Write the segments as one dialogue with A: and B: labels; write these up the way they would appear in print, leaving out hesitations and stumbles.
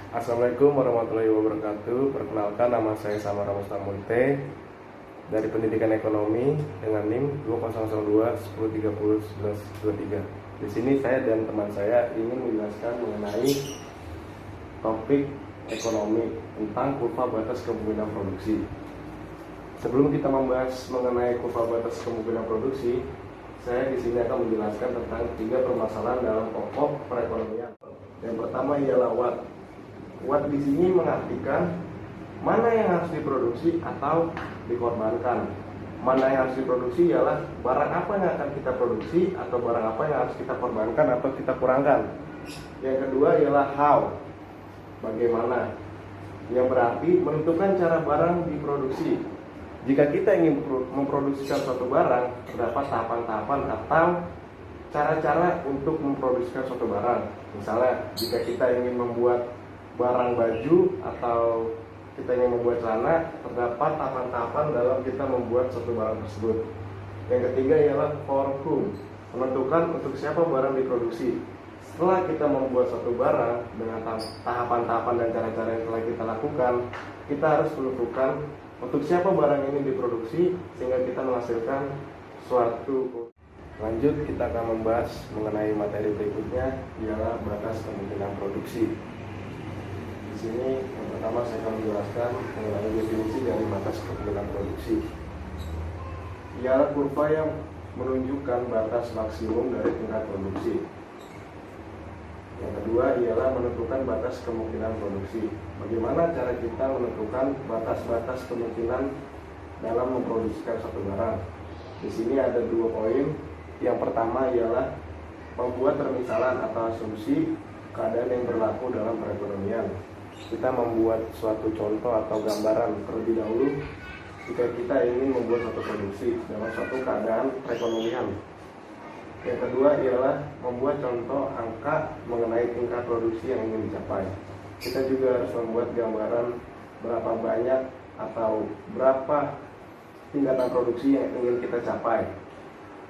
A: Assalamualaikum warahmatullahi wabarakatuh. Perkenalkan, nama saya Samara Mustamunte dari Pendidikan Ekonomi dengan NIM 2002 1030 1123. Di sini saya dan teman saya ingin menjelaskan mengenai topik ekonomi tentang kurva batas kemungkinan produksi. Sebelum kita membahas mengenai kurva batas kemungkinan produksi, saya di sini akan menjelaskan tentang 3 permasalahan dalam pokok perekonomian. Yang pertama ialah what. What di sini mengartikan mana yang harus diproduksi atau dikorbankan. Mana yang harus diproduksi ialah barang apa yang akan kita produksi atau barang apa yang harus kita korbankan atau kita kurangkan. Yang kedua ialah how, bagaimana, yang berarti menentukan cara barang diproduksi. Jika kita ingin memproduksikan suatu barang, terdapat tahapan-tahapan atau cara-cara untuk memproduksikan suatu barang. Misalnya, jika kita ingin membuat barang baju atau kita ingin membuat celana, terdapat tahapan-tahapan dalam kita membuat suatu barang tersebut. Yang ketiga ialah for whom, menentukan untuk siapa barang diproduksi. Setelah kita membuat suatu barang dengan tahapan-tahapan dan cara-cara yang telah kita lakukan, kita harus menentukan untuk siapa barang ini diproduksi sehingga kita menghasilkan suatu. Lanjut, kita akan membahas mengenai materi berikutnya, ialah batas kemungkinan produksi. Di sini yang pertama saya akan menjelaskan mengenai definisi dari batas kemungkinan produksi. Ialah kurva yang menunjukkan batas maksimum dari tingkat produksi. Yang kedua ialah menentukan batas kemungkinan produksi. Bagaimana cara kita menentukan batas-batas kemungkinan dalam memproduksikan suatu barang? Di sini ada 2 poin. Yang pertama ialah membuat permisalan atau asumsi keadaan yang berlaku dalam perekonomian. Kita membuat suatu contoh atau gambaran terlebih dahulu jika kita ingin membuat suatu produksi dalam suatu keadaan perekonomian. Yang kedua ialah membuat contoh angka mengenai tingkat produksi yang ingin dicapai. Kita juga harus membuat gambaran berapa banyak atau berapa tingkatan produksi yang ingin kita capai.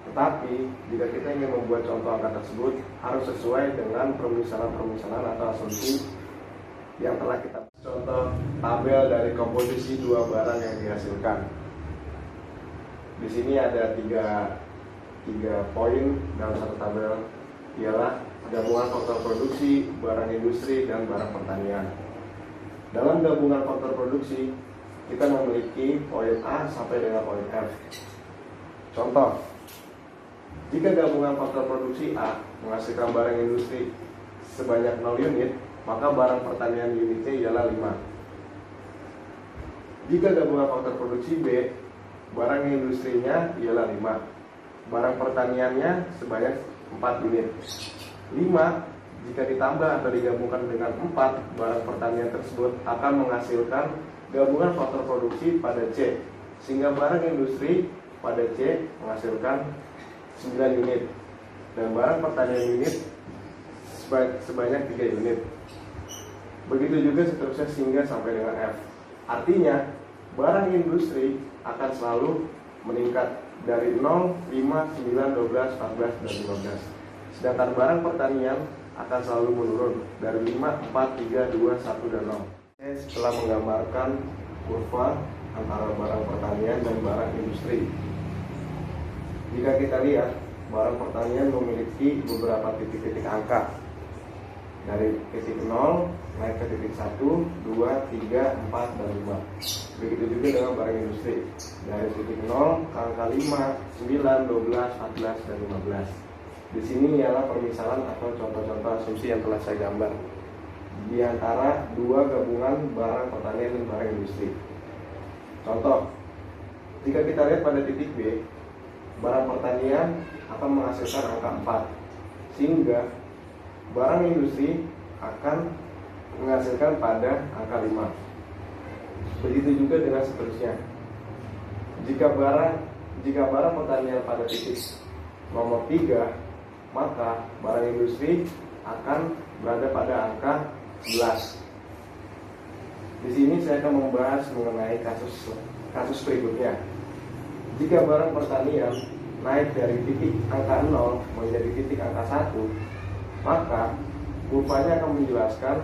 A: Tetapi jika kita ingin membuat contoh angka tersebut harus sesuai dengan permisalan-permisalan atau asumsi yang telah kita. Contoh tabel dari komposisi 2 barang yang dihasilkan. Di sini ada tiga poin dalam satu tabel, ialah gabungan faktor produksi, barang industri, dan barang pertanian. Dalam gabungan faktor produksi, kita memiliki poin A sampai dengan poin F. Contoh, jika gabungan faktor produksi A menghasilkan barang industri sebanyak 0 unit, maka barang pertanian unitnya ialah 5. Jika gabungan faktor produksi B, barang industrinya ialah 5, barang pertaniannya sebanyak 4 unit. 5 jika ditambah atau digabungkan dengan 4, barang pertanian tersebut akan menghasilkan gabungan faktor produksi pada C, sehingga barang industri pada C menghasilkan 9 unit dan barang pertanian unit sebanyak 3 unit. Begitu juga seterusnya sehingga sampai dengan F. Artinya, barang industri akan selalu meningkat dari 0, 5, 9, 12, 14, dan 15. Sedangkan barang pertanian akan selalu menurun dari 5, 4, 3, 2, 1, dan 0. Setelah menggambarkan kurva antara barang pertanian dan barang industri. Jika kita lihat, barang pertanian memiliki beberapa titik-titik angka. Dari titik 0 naik ke titik 1, 2, 3, 4, dan 5. Begitu juga dengan barang industri. Dari titik 0 ke angka 5, 9, 12, 14, dan 15. Di sini ialah permisalan atau contoh-contoh asumsi yang telah saya gambar di antara 2 gabungan barang pertanian dan barang industri. Contoh, jika kita lihat pada titik B, barang pertanian akan menghasilkan angka 4, sehingga barang industri akan menghasilkan pada angka 5. Begitu juga dengan seterusnya. Jika barang pertanian pada titik nomor 3, maka barang industri akan berada pada angka 11. Di sini saya akan membahas mengenai kasus berikutnya. Jika barang pertanian naik dari titik angka 0 menjadi titik angka 1, maka kurvanya akan menjelaskan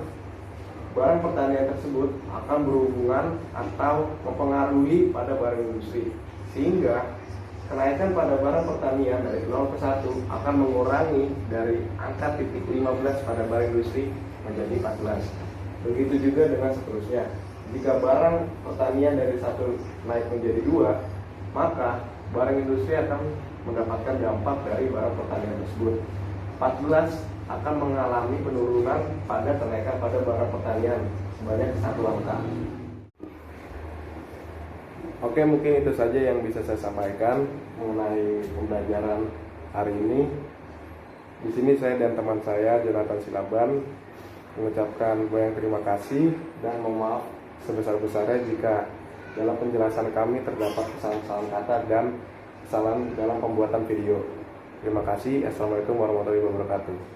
A: barang pertanian tersebut akan berhubungan atau mempengaruhi pada barang industri, sehingga kenaikan pada barang pertanian dari 0 ke 1 akan mengurangi dari angka titik 15 pada barang industri menjadi 14. Begitu juga dengan seterusnya. Jika barang pertanian dari 1 naik menjadi 2, maka barang industri akan mendapatkan dampak dari barang pertanian tersebut. 14 akan mengalami penurunan pada kenaikan pada barang pertanian sebanyak 1 angka. Oke, mungkin itu saja yang bisa saya sampaikan mengenai pembelajaran hari ini. Di sini saya dan teman saya, Jonathan Silaban, mengucapkan banyak terima kasih dan mohon maaf sebesar-besarnya jika dalam penjelasan kami terdapat kesalahan-kesalahan kata dan kesalahan dalam pembuatan video. Terima kasih. Assalamualaikum warahmatullahi wabarakatuh.